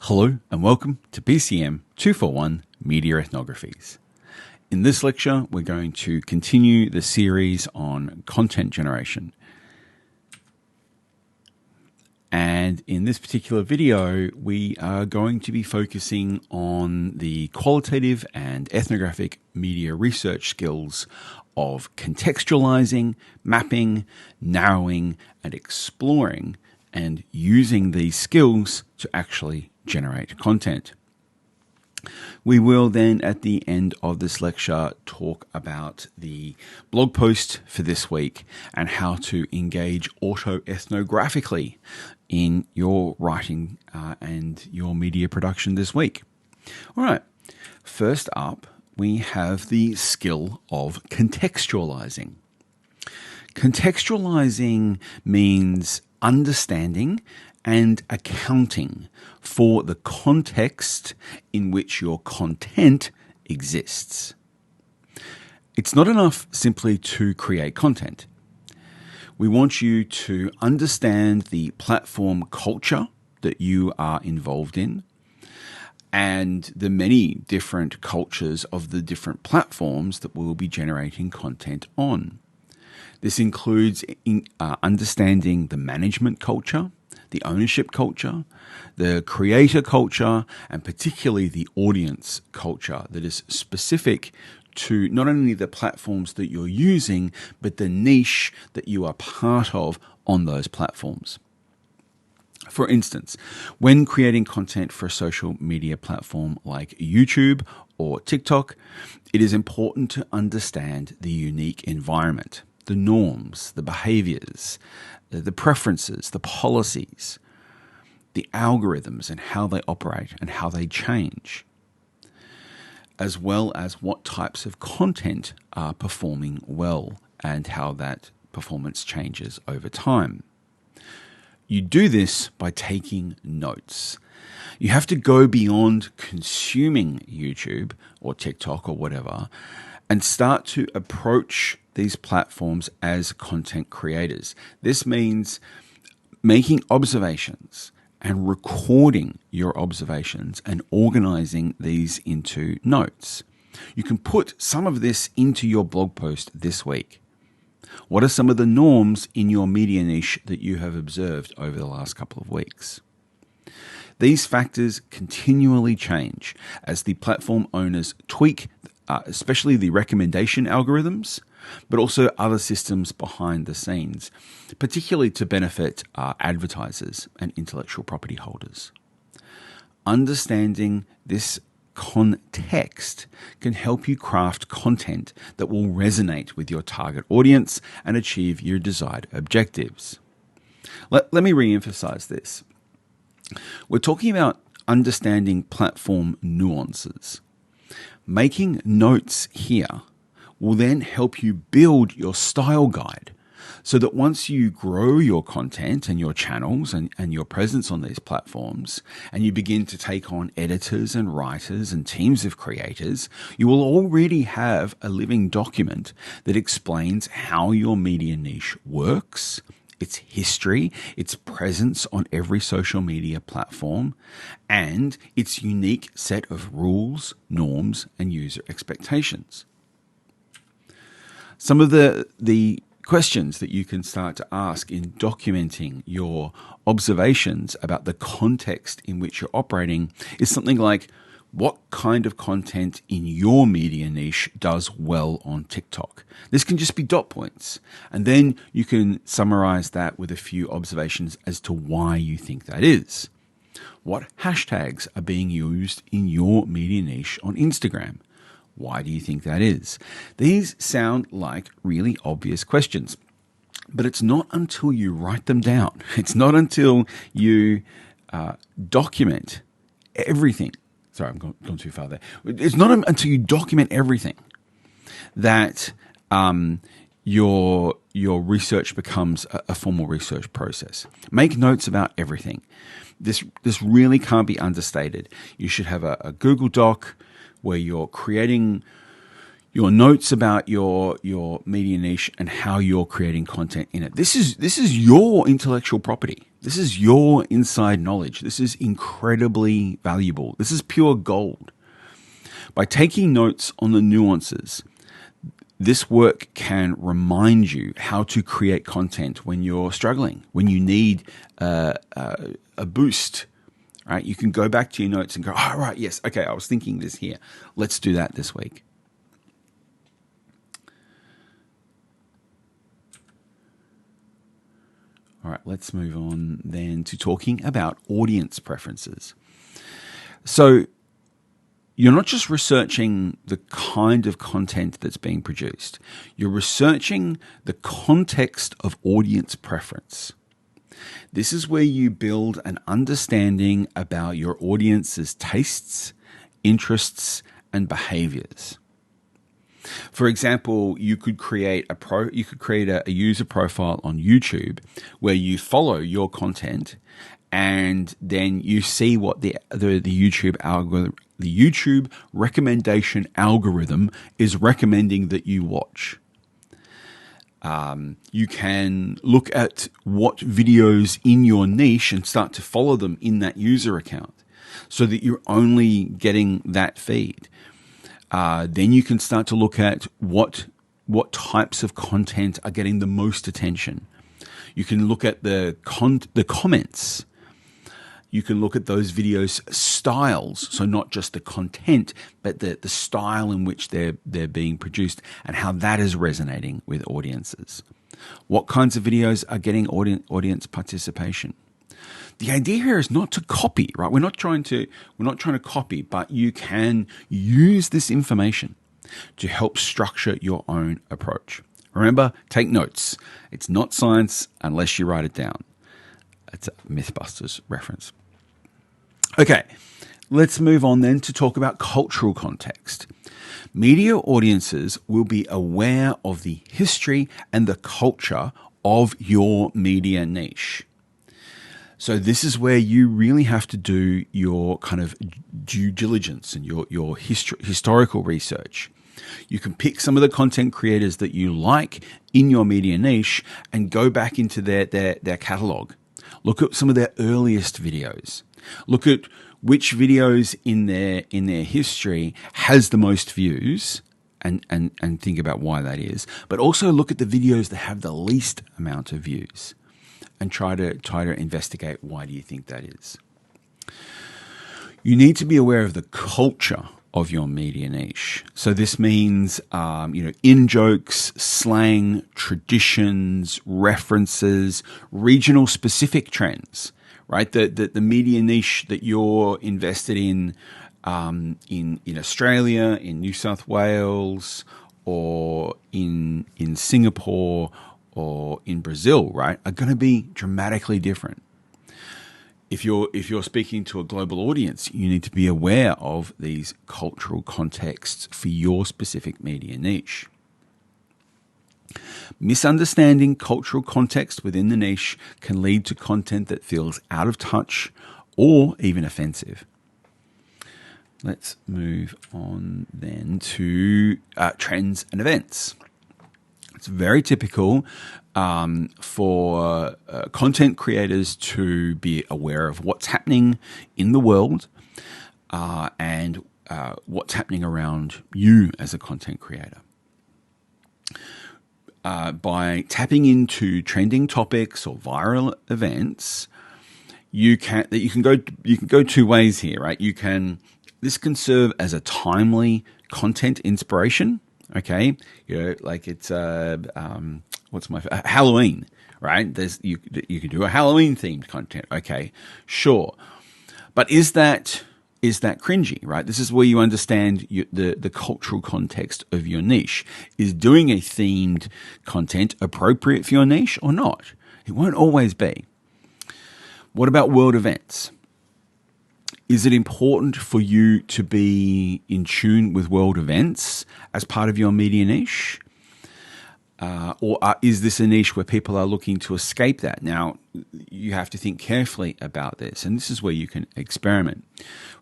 Hello and welcome to BCM241 Media Ethnographies. In this lecture, we're going to continue the series on content generation. And in this particular video, we are going to be focusing on the qualitative and ethnographic media research skills of contextualizing, mapping, narrowing, and exploring, and using these skills to actually generate content. We will then, at the end of this lecture, talk about the blog post for this week and how to engage auto-ethnographically in your writing and your media production this week. All right, first up, we have the skill of contextualizing. Contextualizing means understanding and accounting for the context in which your content exists. It's not enough simply to create content. We want you to understand the platform culture that you are involved in and the many different cultures of the different platforms that we'll be generating content on. This includes understanding the management culture, the ownership culture, the creator culture, and particularly the audience culture that is specific to not only the platforms that you're using, but the niche that you are part of on those platforms. For instance, when creating content for a social media platform like YouTube or TikTok, it is important to understand the unique environment, the norms, the behaviors, the preferences, the policies, the algorithms and how they operate and how they change, as well as what types of content are performing well and how that performance changes over time. You do this by taking notes. You have to go beyond consuming YouTube or TikTok or whatever and start to approach these platforms as content creators. This means making observations and recording your observations and organizing these into notes. You can put some of this into your blog post this week. What are some of the norms in your media niche that you have observed over the last couple of weeks? These factors continually change as the platform owners tweak, especially the recommendation algorithms, but also other systems behind the scenes, particularly to benefit advertisers and intellectual property holders. Understanding this context can help you craft content that will resonate with your target audience and achieve your desired objectives. Let me re-emphasize this. We're talking about understanding platform nuances. Making notes here will then help you build your style guide so that once you grow your content and your channels and your presence on these platforms and you begin to take on editors and writers and teams of creators, you will already have a living document that explains how your media niche works, its history, its presence on every social media platform, and its unique set of rules, norms, and user expectations. Some of the questions that you can start to ask in documenting your observations about the context in which you're operating is something like, what kind of content in your media niche does well on TikTok? This can just be dot points. And then you can summarize that with a few observations as to why you think that is. What hashtags are being used in your media niche on Instagram? Why do you think that is? These sound like really obvious questions, but it's not until you write them down. It's not until you document everything. Sorry, I'm gone too far there. It's not until you document everything that your research becomes a formal research process. Make notes about everything. This really can't be understated. You should have a Google Doc where you're creating your notes about your media niche and how you're creating content in it. This is your intellectual property. This is your inside knowledge. This is incredibly valuable. This is pure gold. By taking notes on the nuances, this work can remind you how to create content when you're struggling, when you need a boost, right? You can go back to your notes and go, oh, right, yes, okay, I was thinking this here. Let's do that this week. All right, let's move on then to talking about audience preferences. So you're not just researching the kind of content that's being produced. You're researching the context of audience preference. This is where you build an understanding about your audience's tastes, interests, and behaviors. For example, you could create a user profile on YouTube where you follow your content, and then you see what the YouTube recommendation algorithm is recommending that you watch. You can look at what videos in your niche and start to follow them in that user account so that you're only getting that feed. Then you can start to look at what types of content are getting the most attention. You can look at the comments. You can look at those videos' styles, so not just the content, but the style in which they're being produced and how that is resonating with audiences. What kinds of videos are getting audience participation? The idea here is not to copy, right? We're not trying to copy, but you can use this information to help structure your own approach. Remember, take notes. It's not science unless you write it down. It's a Mythbusters reference. Okay, let's move on then to talk about cultural context. Media audiences will be aware of the history and the culture of your media niche. So this is where you really have to do your kind of due diligence and your historical research. You can pick some of the content creators that you like in your media niche and go back into their catalog. Look at some of their earliest videos. Look at which videos in their history has the most views and think about why that is. But also look at the videos that have the least amount of views and try to investigate why do you think that is. You need to be aware of the culture of your media niche. So this means, in-jokes, slang, traditions, references, regional specific trends, right? The media niche that you're invested in Australia, in New South Wales, or in Singapore, or in Brazil, right, are going to be dramatically different. If you're speaking to a global audience, you need to be aware of these cultural contexts for your specific media niche. Misunderstanding cultural context within the niche can lead to content that feels out of touch or even offensive. Let's move on then to trends and events. It's very typical for content creators to be aware of what's happening in the world and what's happening around you as a content creator. By tapping into trending topics or viral events, you can go two ways here, right? This can serve as a timely content inspiration. Okay, like it's Halloween, right? You can do a Halloween themed content. Okay, sure, but is that cringy, right? This is where you understand the cultural context of your niche. Is doing a themed content appropriate for your niche or not? It won't always be. What about world events? Is it important for you to be in tune with world events as part of your media niche? Or is this a niche where people are looking to escape that? Now, you have to think carefully about this, and this is where you can experiment.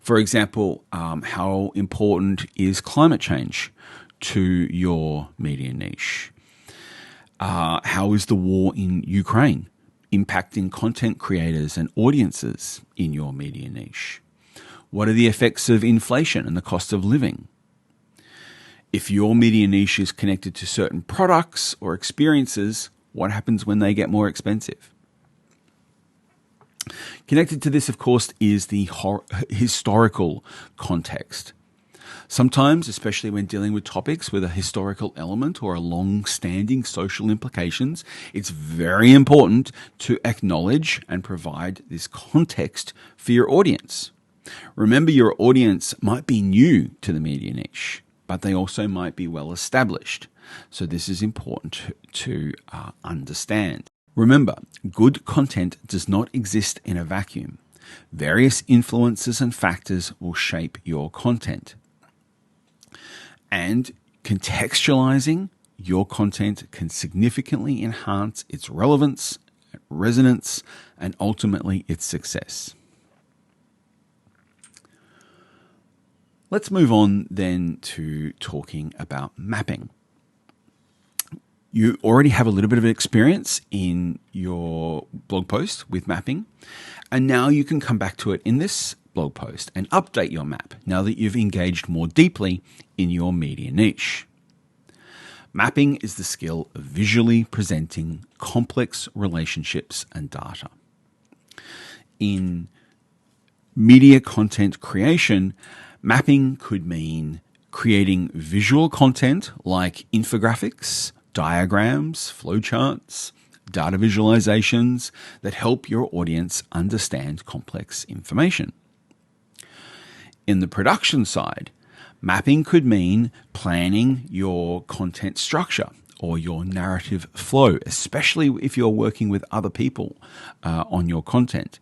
For example, how important is climate change to your media niche? How is the war in Ukraine impacting content creators and audiences in your media niche? What are the effects of inflation and the cost of living? If your media niche is connected to certain products or experiences, what happens when they get more expensive? Connected to this, of course, is the historical context. Sometimes, especially when dealing with topics with a historical element or a long-standing social implications, it's very important to acknowledge and provide this context for your audience. Remember, your audience might be new to the media niche, but they also might be well established. So this is important to understand. Remember, good content does not exist in a vacuum. Various influences and factors will shape your content. And contextualizing your content can significantly enhance its relevance, resonance, and ultimately its success. Let's move on then to talking about mapping. You already have a little bit of experience in your blog post with mapping, and now you can come back to it in this blog post and update your map now that you've engaged more deeply in your media niche. Mapping is the skill of visually presenting complex relationships and data. In media content creation, mapping could mean creating visual content like infographics, diagrams, flowcharts, data visualizations that help your audience understand complex information. In the production side, mapping could mean planning your content structure or your narrative flow, especially if you're working with other people on your content.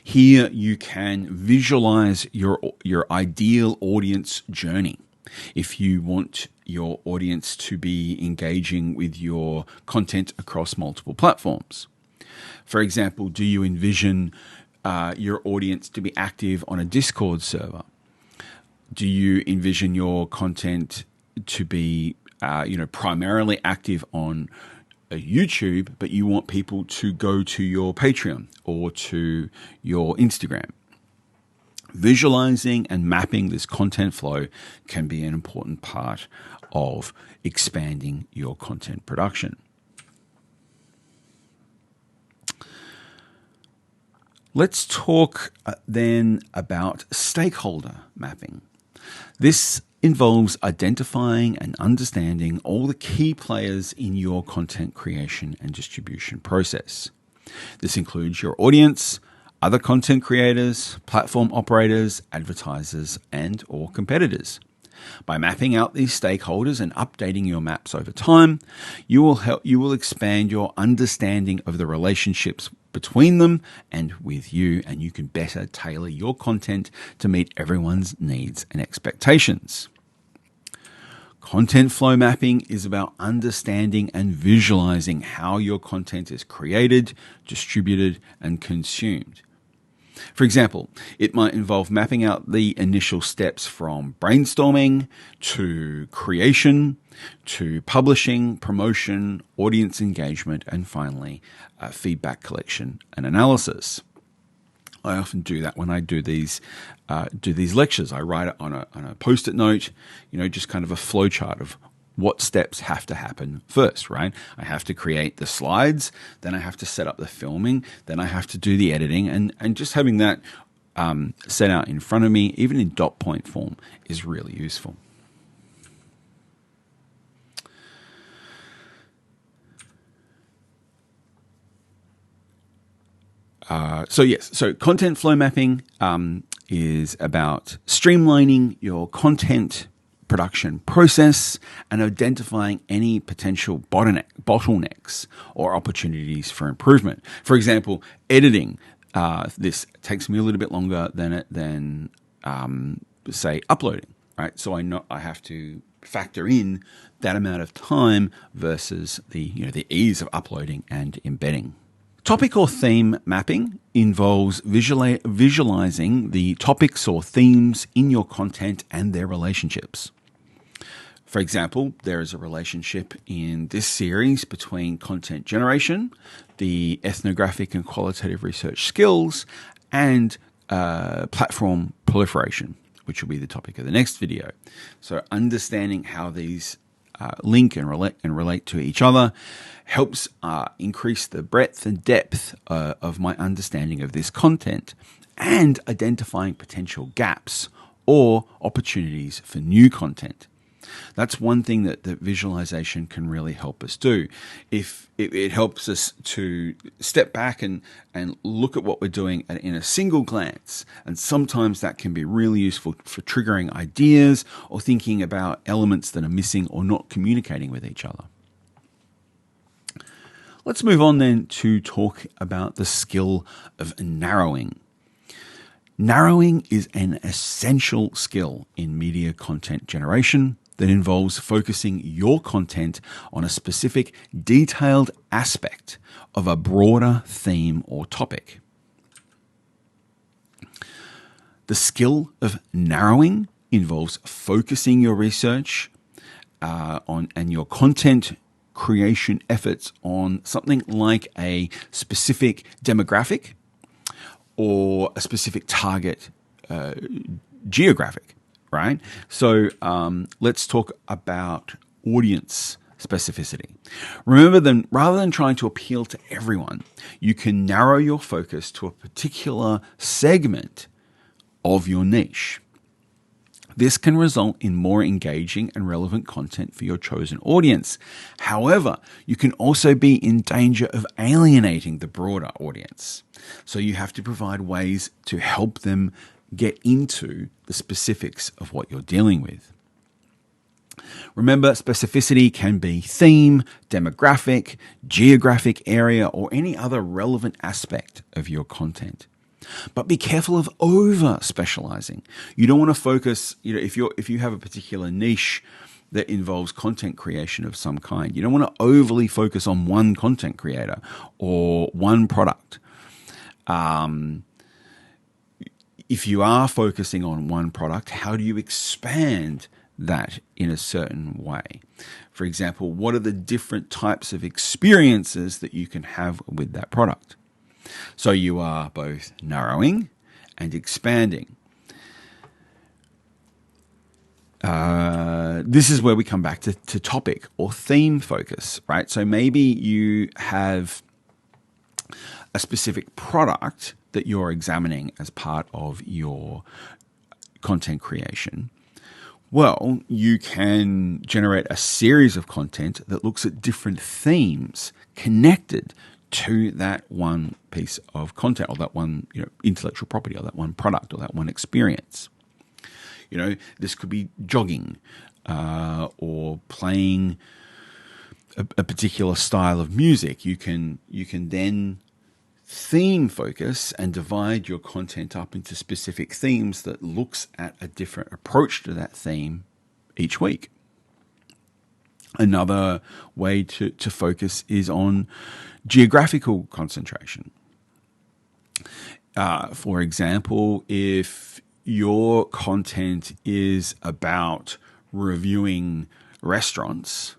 Here you can visualize your ideal audience journey. If you want your audience to be engaging with your content across multiple platforms. For example, do you envision your audience to be active on a Discord server? Do you envision your content to be primarily active on YouTube, but you want people to go to your Patreon or to your Instagram? Visualizing and mapping this content flow can be an important part of expanding your content production. Let's talk then about stakeholder mapping. This involves identifying and understanding all the key players in your content creation and distribution process. This includes your audience, other content creators, platform operators, advertisers, and or competitors. By mapping out these stakeholders and updating your maps over time, you will expand your understanding of the relationships between them and with you, and you can better tailor your content to meet everyone's needs and expectations. Content flow mapping is about understanding and visualizing how your content is created, distributed, and consumed. For example, it might involve mapping out the initial steps from brainstorming to creation to publishing, promotion, audience engagement, and finally, feedback collection and analysis. I often do that when I do these lectures. I write it on a post-it note, just kind of a flow chart of what steps have to happen first, right? I have to create the slides, then I have to set up the filming, then I have to do the editing, and just having that set out in front of me, even in dot point form, is really useful. So content flow mapping is about streamlining your content production process and identifying any potential bottlenecks or opportunities for improvement. For example, editing. This takes me a little bit longer than say uploading, right? So I know I have to factor in that amount of time versus the ease of uploading and embedding. Topic or theme mapping involves visualizing the topics or themes in your content and their relationships. For example, there is a relationship in this series between content generation, the ethnographic and qualitative research skills, and platform proliferation, which will be the topic of the next video. So understanding how these link and relate to each other helps increase the breadth and depth of my understanding of this content and identifying potential gaps or opportunities for new content. That's one thing that visualization can really help us do. If it helps us to step back and look at what we're doing in a single glance, and sometimes that can be really useful for triggering ideas or thinking about elements that are missing or not communicating with each other. Let's move on then to talk about the skill of narrowing. Narrowing is an essential skill in media content generation that involves focusing your content on a specific, detailed aspect of a broader theme or topic. The skill of narrowing involves focusing your research and your content creation efforts on something like a specific demographic or a specific target geographic, right? So let's talk about audience specificity. Remember, then, rather than trying to appeal to everyone, you can narrow your focus to a particular segment of your niche. This can result in more engaging and relevant content for your chosen audience. However, you can also be in danger of alienating the broader audience. So you have to provide ways to help them get into the specifics of what you're dealing with. Remember, specificity can be theme, demographic, geographic area, or any other relevant aspect of your content. But be careful of over specializing. You don't want to focus, if you have a particular niche that involves content creation of some kind, you don't want to overly focus on one content creator or one product. If you are focusing on one product, how do you expand that in a certain way? For example, what are the different types of experiences that you can have with that product? So you are both narrowing and expanding. This is where we come back to topic or theme focus, right? So maybe you have a specific product that you're examining as part of your content creation. Well, you can generate a series of content that looks at different themes connected to that one piece of content or that one intellectual property or that one product or that one experience. This could be jogging or playing a particular style of music. You can then theme focus and divide your content up into specific themes that looks at a different approach to that theme each week. Another way to focus is on geographical concentration. For example, if your content is about reviewing restaurants,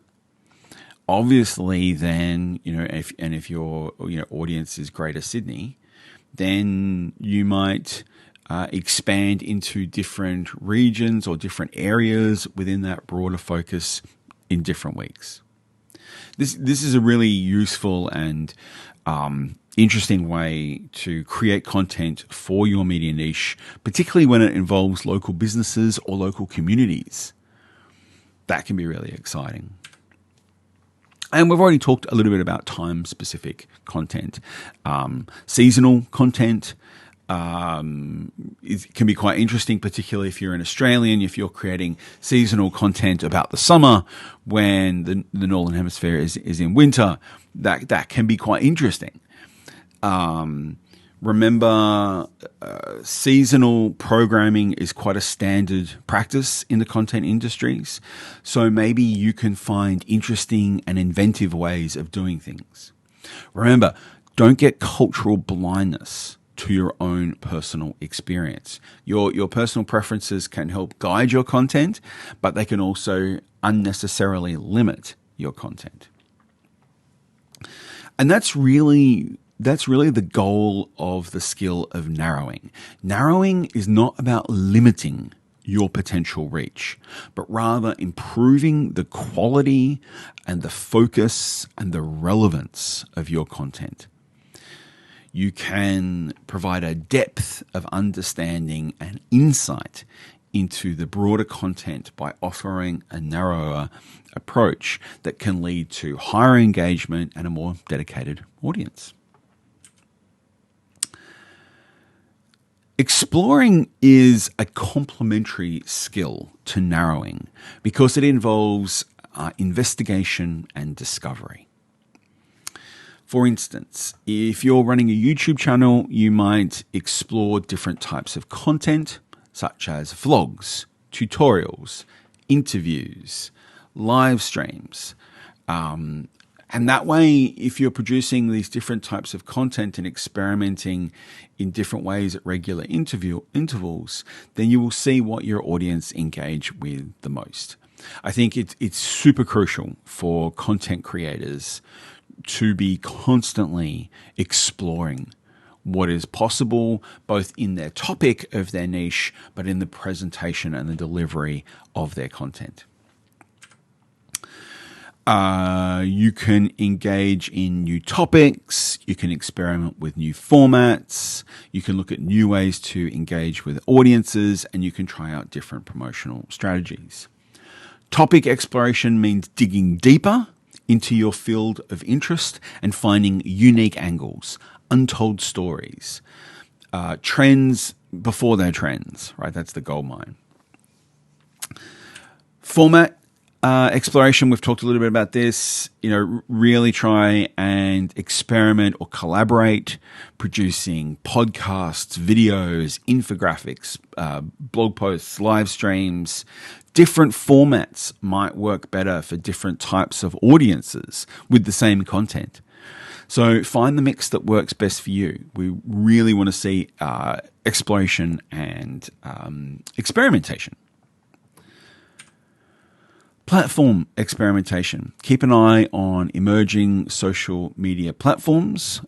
obviously then, if your audience is Greater Sydney, then you might expand into different regions or different areas within that broader focus in different weeks. This is a really useful and interesting way to create content for your media niche, particularly when it involves local businesses or local communities. That can be really exciting. And we've already talked a little bit about time-specific content. Seasonal content can be quite interesting, particularly if you're an Australian, if you're creating seasonal content about the summer when the Northern Hemisphere is in winter. That can be quite interesting. Remember, seasonal programming is quite a standard practice in the content industries. So maybe you can find interesting and inventive ways of doing things. Remember, don't get cultural blindness to your own personal experience. Your personal preferences can help guide your content, but they can also unnecessarily limit your content. And that's really the goal of the skill of narrowing. Narrowing is not about limiting your potential reach, but rather improving the quality and the focus and the relevance of your content. You can provide a depth of understanding and insight into the broader content by offering a narrower approach that can lead to higher engagement and a more dedicated audience. Exploring is a complementary skill to narrowing because it involves investigation and discovery. For instance, if you're running a YouTube channel, you might explore different types of content, such as vlogs, tutorials, interviews, live streams. And that way, if you're producing these different types of content and experimenting in different ways at regular intervals, then you will see what your audience engage with the most. I think it's super crucial for content creators to be constantly exploring what is possible, both in their topic of their niche, but in the presentation and the delivery of their content. You can engage in new topics, you can experiment with new formats, you can look at new ways to engage with audiences, and you can try out different promotional strategies. Topic exploration means digging deeper into your field of interest and finding unique angles, untold stories, trends before they're trends, right? That's the gold mine. Format exploration, we've talked a little bit about this, really try and experiment or collaborate, producing podcasts, videos, infographics, blog posts, live streams. Different formats might work better for different types of audiences with the same content. So find the mix that works best for you. We really want to see exploration and experimentation. Platform experimentation. Keep an eye on emerging social media platforms.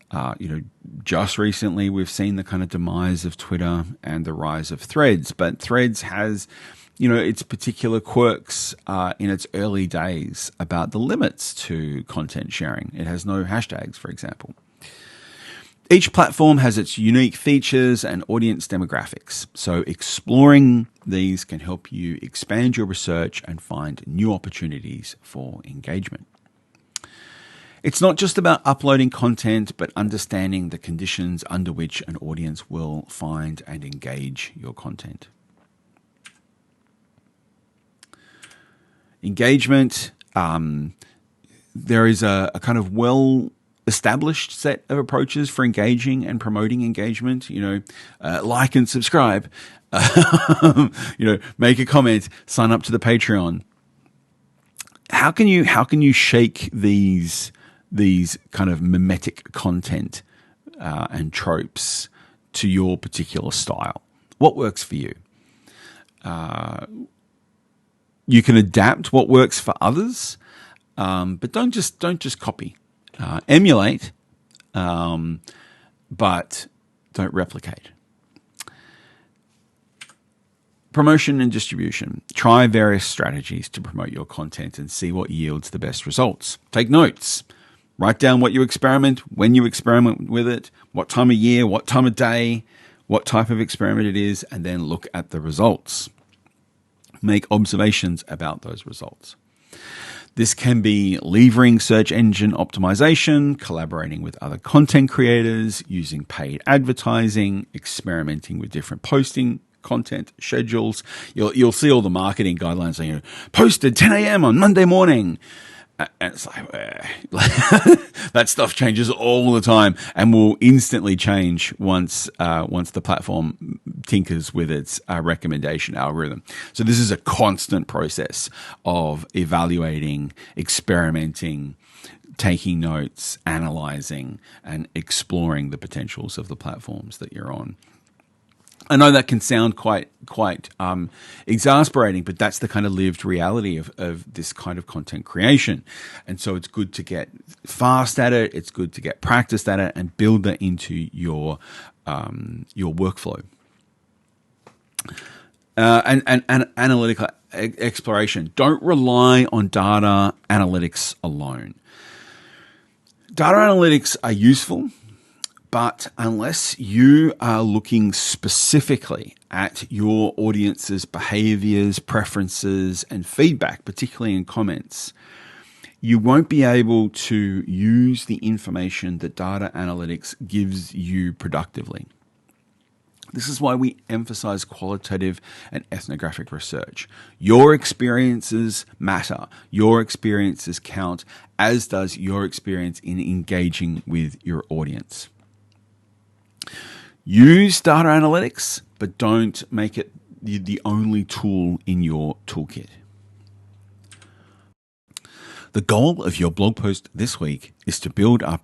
Just recently we've seen the kind of demise of Twitter and the rise of Threads, but Threads has its particular quirks in its early days about the limits to content sharing. It has no hashtags, for example. Each platform has its unique features and audience demographics, so exploring these can help you expand your research and find new opportunities for engagement. It's not just about uploading content, but understanding the conditions under which an audience will find and engage your content. Engagement, there is a kind of well-established set of approaches for engaging and promoting engagement. Like and subscribe, make a comment, sign up to the Patreon. How can you shake these kind of mimetic content and tropes to your particular style? What works for you? You can adapt what works for others, but don't just copy. Emulate, but don't replicate. Promotion and distribution. Try various strategies to promote your content and see what yields the best results. Take notes. Write down what you experiment, when you experiment with it, what time of year, what time of day, what type of experiment it is, and then look at the results. Make observations about those results. This can be levering search engine optimization, collaborating with other content creators, using paid advertising, experimenting with different posting content schedules. You'll see all the marketing guidelines saying, post at 10 a.m. on Monday morning. And it's like, that stuff changes all the time and will instantly change once the platform tinkers with its recommendation algorithm. So this is a constant process of evaluating, experimenting, taking notes, analyzing, and exploring the potentials of the platforms that you're on. I know that can sound quite exasperating, but that's the kind of lived reality of this kind of content creation. And so it's good to get fast at it. It's good to get practiced at it and build that into your workflow. And analytical exploration. Don't rely on data analytics alone. Data analytics are useful, but unless you are looking specifically at your audience's behaviors, preferences, and feedback, particularly in comments, you won't be able to use the information that data analytics gives you productively. This is why we emphasize qualitative and ethnographic research. Your experiences matter. Your experiences count, as does your experience in engaging with your audience. Use data analytics, but don't make it the only tool in your toolkit. The goal of your blog post this week is to build up